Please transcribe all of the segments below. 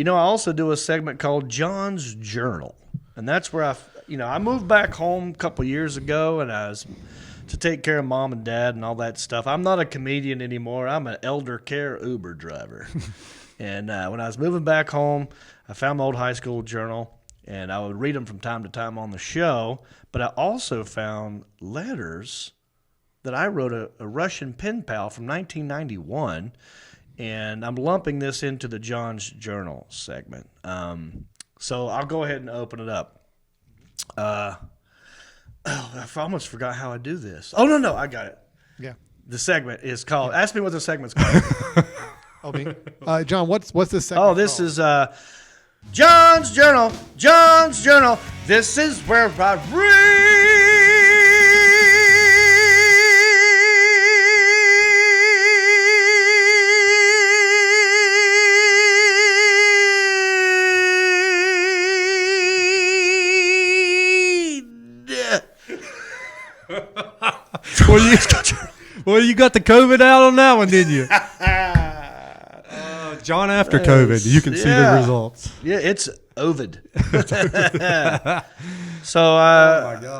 I also do a segment called Jon's Journal. And that's where I moved back home a couple years ago, and I was to take care of mom and dad and all that stuff. I'm not a comedian anymore. I'm an elder care Uber driver. And when I was moving back home, I found my old high school journal, and I would read them from time to time on the show. But I also found letters that I wrote a Russian pen pal from 1991, and I'm lumping this into the Jons Journal segment. So I'll go ahead and open it up. I almost forgot how I do this. Oh, no, I got it. Yeah. The segment is called, ask me what the segment's called. Oh, me? John, what's this segment this called? is Jon's Journal. Jon's Journal. This is where I Well, you got the COVID out on that one, didn't you? John after COVID, you can see the results. Yeah, it's Ovid. So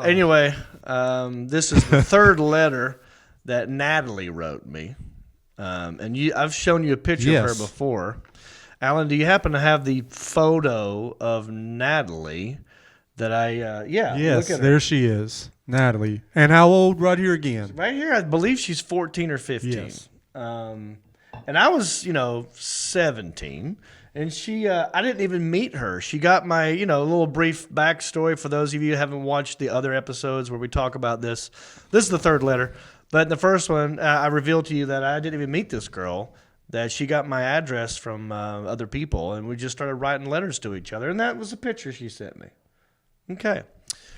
anyway, this is the third letter that Natalie wrote me. And I've shown you a picture of her before. Alan, do you happen to have the photo of Natalie that I, Yes, look at there her. she is, Natalie. And how old right here again? Right here, I believe she's 14 or 15. Yes. And I was, 17. And she, I didn't even meet her. She got my, little brief backstory for those of you who haven't watched the other episodes where we talk about this. This is the third letter. But in the first one, I revealed to you that I didn't even meet this girl, that she got my address from other people, and we just started writing letters to each other. And that was a picture she sent me. Okay.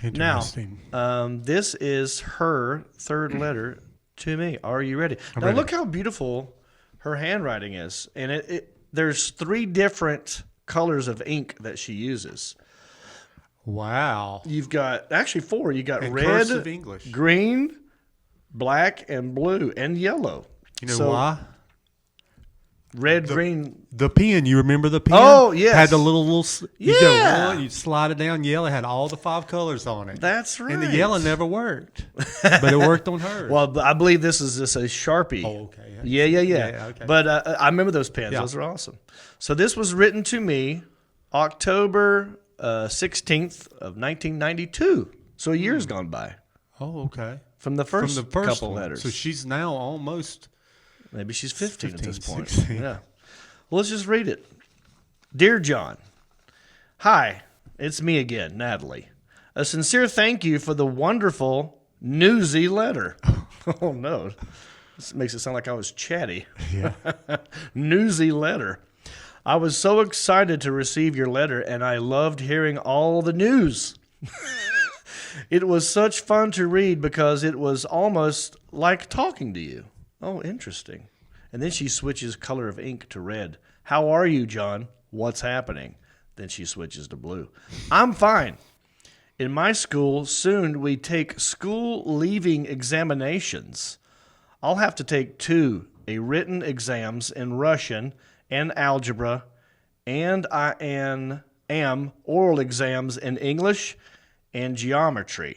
Interesting. Now, this is her third letter to me. Are you ready? Now, ready. Look how beautiful her handwriting is. And there's 3 different colors of ink that she uses. Wow. You've got, actually 4. You got And red, cursive English. green, black, and blue, and yellow. You know why? Red, green. The pen, you remember the pen? Oh, yes. Had the little you go Yeah. one, you slide it down, yellow, had all the 5 colors on it. That's right. And the yellow never worked, but it worked on hers. Well, I believe this is just a Sharpie. Oh, okay. Yeah. Okay. But I remember those pens. Yeah. Those are awesome. So this was written to me October 16th of 1992. So a year's gone by Oh, okay. from the first, couple one. letters. So she's now almost Maybe she's 15 at this point. 16. Yeah. Well, let's just read it. Dear Jon, hi, it's me again, Natalie. A sincere thank you for the wonderful newsy letter. Oh, no. This makes it sound like I was chatty. Yeah. Newsy letter. I was so excited to receive your letter, and I loved hearing all the news. It was such fun to read because it was almost like talking to you. Oh, interesting. And then she switches color of ink to red. How are you, Jon? What's happening? Then she switches to blue. I'm fine. In my school, soon we take school leaving examinations. I'll have to take 2, a written exams in Russian and algebra, and I am oral exams in English and geometry.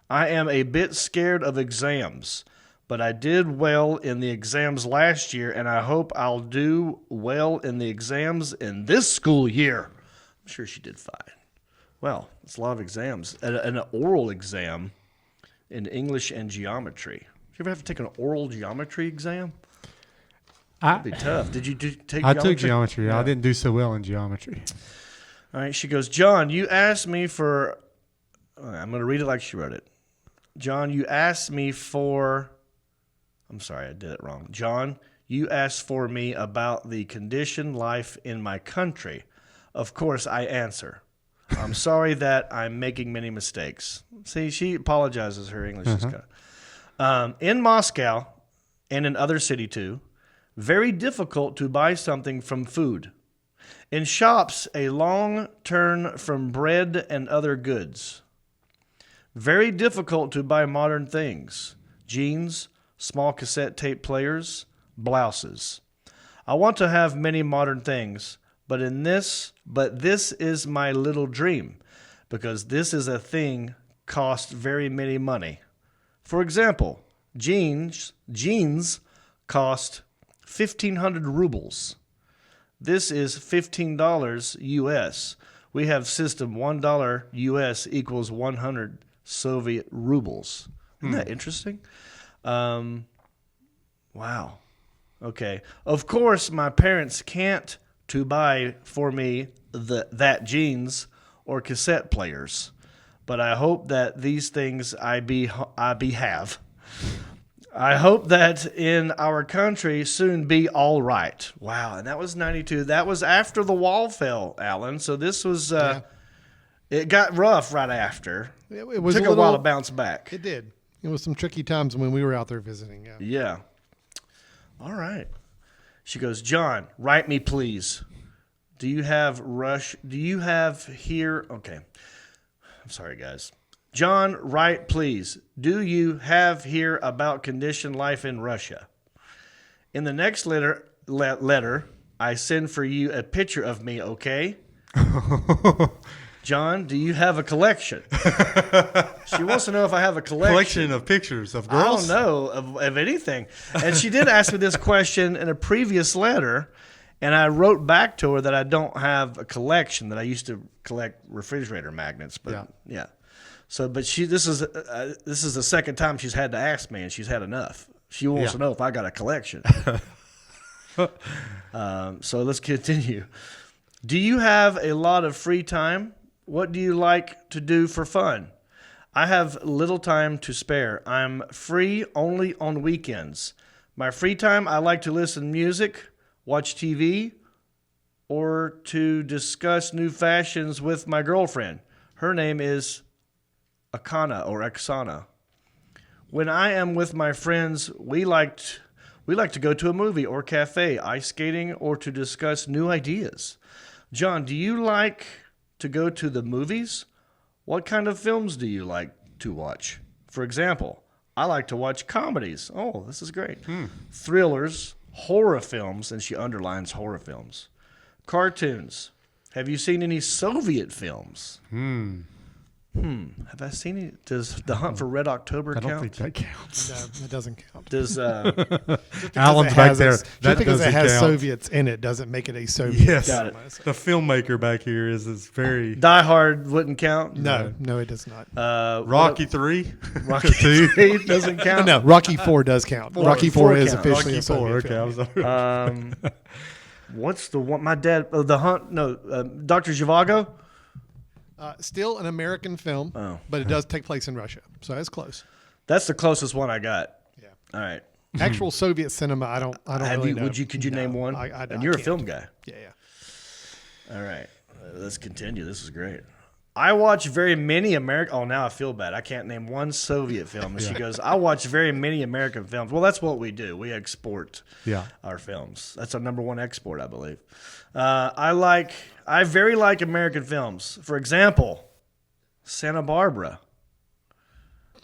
I am a bit scared of exams, but I did well in the exams last year, and I hope I'll do well in the exams in this school year. I'm sure she did fine. Well, it's a lot of exams. An oral exam in English and geometry. Did you ever have to take an oral geometry exam? That'd be tough. Did you take geometry? I took geometry. Yeah. I didn't do so well in geometry. All right, she goes, Jon, you asked me for... I'm going to read it like she wrote it. Jon, you asked me for... I'm sorry, I did it wrong. Jon, you asked for me about the condition life in my country. Of course, I answer. I'm sorry that I'm making many mistakes. See, she apologizes. Her English is good. In Moscow, and in other city too, very difficult to buy something from food. In shops, a long turn from bread and other goods. Very difficult to buy modern things. Jeans, small cassette tape players, blouses. I want to have many modern things, But this is my little dream, because this is a thing cost very many money. For example, jeans cost 1,500 rubles. This is $15 US. We have system $1 US equals 100 Soviet rubles. Isn't that interesting? Wow. Okay. Of course, my parents can't to buy for me that jeans or cassette players, but I hope that these things I have. I hope that in our country soon be all right. Wow, and that was 92. That was after the wall fell, Alan. So this was, it got rough right after. It took a while to bounce back. It did. It was some tricky times when we were out there visiting. Yeah. Yeah. All right. She goes, John, write me, please. Do you have here? Okay. I'm sorry, guys. John, write, please. Do you have here about condition life in Russia? In the next letter, I send for you a picture of me, okay? John, do you have a collection? She wants to know if I have a Collection of pictures of girls? I don't know of anything. And she did ask me this question in a previous letter, and I wrote back to her that I don't have a collection, that I used to collect refrigerator magnets. But yeah. So, but this is the second time she's had to ask me, and she's had enough. She wants to know if I got a collection. So let's continue. Do you have a lot of free time? What do you like to do for fun? I have little time to spare. I'm free only on weekends. My free time, I like to listen to music, watch TV, or to discuss new fashions with my girlfriend. Her name is Oksana. When I am with my friends, we like to go to a movie or cafe, ice skating, or to discuss new ideas. John, do you like to go to the movies? What kind of films do you like to watch? For example, I like to watch comedies. Oh, this is great. Thrillers, horror films, and she underlines horror films. Cartoons. Have you seen any Soviet films? Have I seen it? Does The Hunt for Red October count? I don't think that counts. No, it doesn't count. Does Alan's back there. Just because it has Soviets in it doesn't make it a Soviet. Yes. Got it. The filmmaker back here is very... Die Hard wouldn't count? No, it does not. Rocky 3? Rocky 3 doesn't count? No, Rocky 4 does count. Rocky 4 is counts. officially Rocky a Soviet 4, okay, film. I'm sorry. What's the one? My dad, Dr. Zhivago? Still an American film, but it does take place in Russia, so that's close. That's the closest one I got. Yeah. All right. Actual Soviet cinema, I don't really know. Could you name one? And you're a film guy. Yeah. All right. Let's continue. This is great. I watch very many American... Oh, now I feel bad. I can't name one Soviet film. And she goes, I watch very many American films. Well, that's what we do. We export our films. That's our number one export, I believe. I very like American films. For example, Santa Barbara,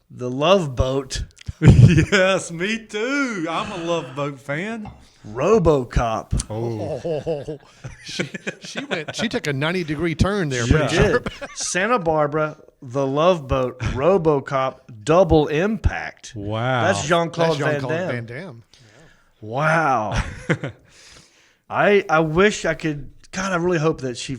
The Love Boat. Yes, me too. I'm a Love Boat fan. RoboCop. Oh, she took a 90-degree turn there. She Pretty did. sharp. Santa Barbara, The Love Boat, RoboCop, Double Impact. Wow. That's Jean-Claude Van Van Damme. Damme. Wow. I wish I could. God, I really hope that she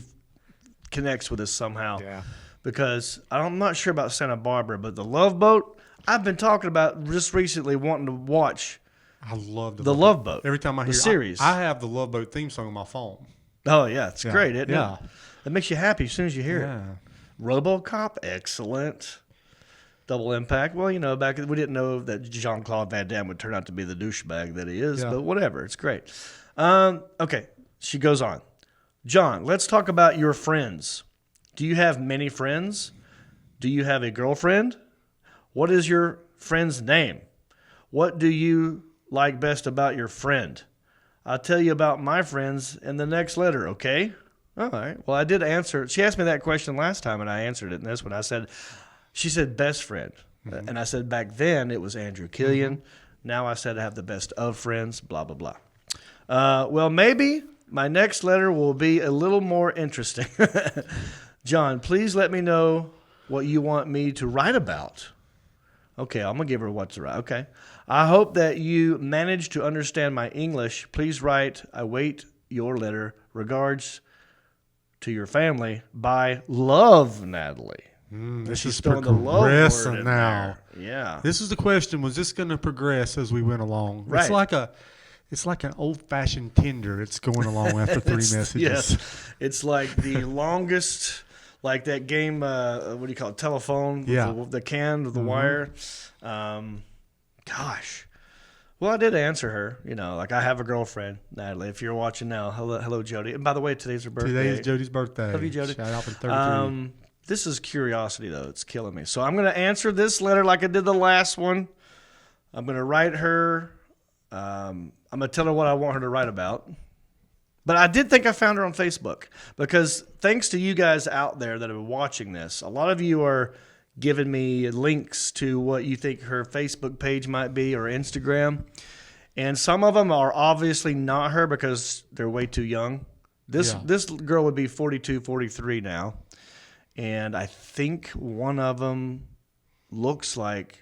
connects with us somehow. Yeah. Because I'm not sure about Santa Barbara, but The Love Boat, I've been talking about just recently wanting to watch. I love The Love Boat. Every time I hear the series. I have the Love Boat theme song on my phone. Oh, yeah. It's great, isn't Yeah. it? It makes you happy as soon as you hear Yeah. it. RoboCop, excellent. Double Impact. Well, we didn't know that Jean-Claude Van Damme would turn out to be the douchebag that he is, but whatever. It's great. Okay. She goes on. John, let's talk about your friends. Do you have many friends? Do you have a girlfriend? What is your friend's name? What do you like best about your friend? I'll tell you about my friends in the next letter, okay? All right. Well, I did answer. She asked me that question last time, and I answered it in this one. She said best friend. And I said back then it was Andrew Killian. Now I said I have the best of friends, blah, blah, blah. Well, maybe My next letter will be a little more interesting. John, please let me know what you want me to write about. Okay, I'm going to give her what to write. Okay. I hope that you manage to understand my English. Please write, I wait your letter. Regards to your family. By Love, Natalie. This She's is throwing the love word progressing in now. there. Yeah. This is the question: was this going to progress as we went along? Right. It's like an old-fashioned Tinder. It's going along after 3 messages. Yes. It's like the longest, like that game, what do you call it, telephone? Yeah. With the can with the wire. Gosh. Well, I did answer her. You know, like I have a girlfriend, Natalie. If you're watching now, hello, Jody. And by the way, today's her birthday. Today is Jody's birthday. Love you, Jody. Shout out for 33. This is curiosity, though. It's killing me. So I'm going to answer this letter like I did the last one. I'm going to write her. I'm going to tell her what I want her to write about. But I did think I found her on Facebook because thanks to you guys out there that are watching this, a lot of you are giving me links to what you think her Facebook page might be or Instagram. And some of them are obviously not her because they're way too young. This girl would be 42, 43 now. And I think one of them looks like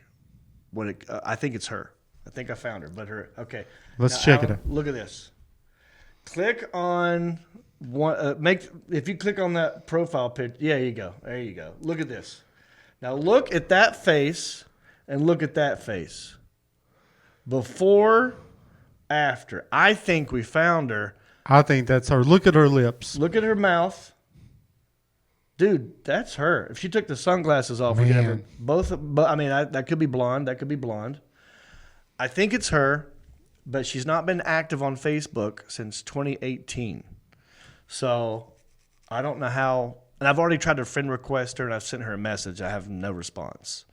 I think it's her. I think I found her, but her. Okay, Let's check it out. Look at this. Click on one. If you click on that profile picture, yeah, you go. There you go. Look at this. Now look at that face and look at that face. Before, after. I think we found her. I think that's her. Look at her lips. Look at her mouth. Dude, that's her. If she took the sunglasses off, we could have her both. But I mean, that could be blonde. That could be blonde. I think it's her, but she's not been active on Facebook since 2018. So I don't know how. And I've already tried to friend request her, and I've sent her a message. I have no response.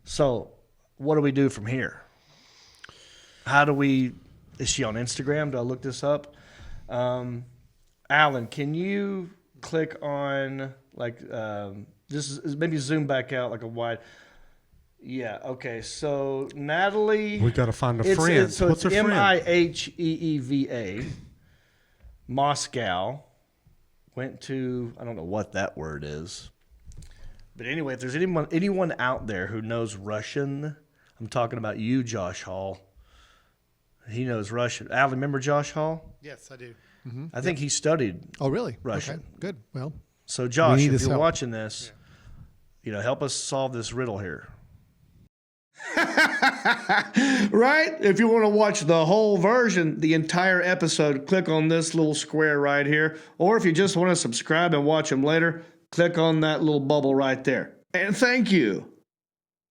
So what do we do from here? Is she on Instagram? Do I look this up? Alan, can you click on maybe zoom back out like a wide. Yeah, okay. So Natalie, We got to find a friend. So What's it's her friend? Miheeva, Moscow. Went to, I don't know what that word is. But anyway, if there's anyone out there who knows Russian, I'm talking about you, Josh Hall. He knows Russian. Al, remember Josh Hall? Yes, I do. I think he studied Oh, really? Russian. Okay, good. Well, So Josh, need if his you're help. watching this, help us solve this riddle here. Right? If you want to watch the whole version, the entire episode, click on this little square right here. Or if you just want to subscribe and watch them later, click on that little bubble right there. And thank you.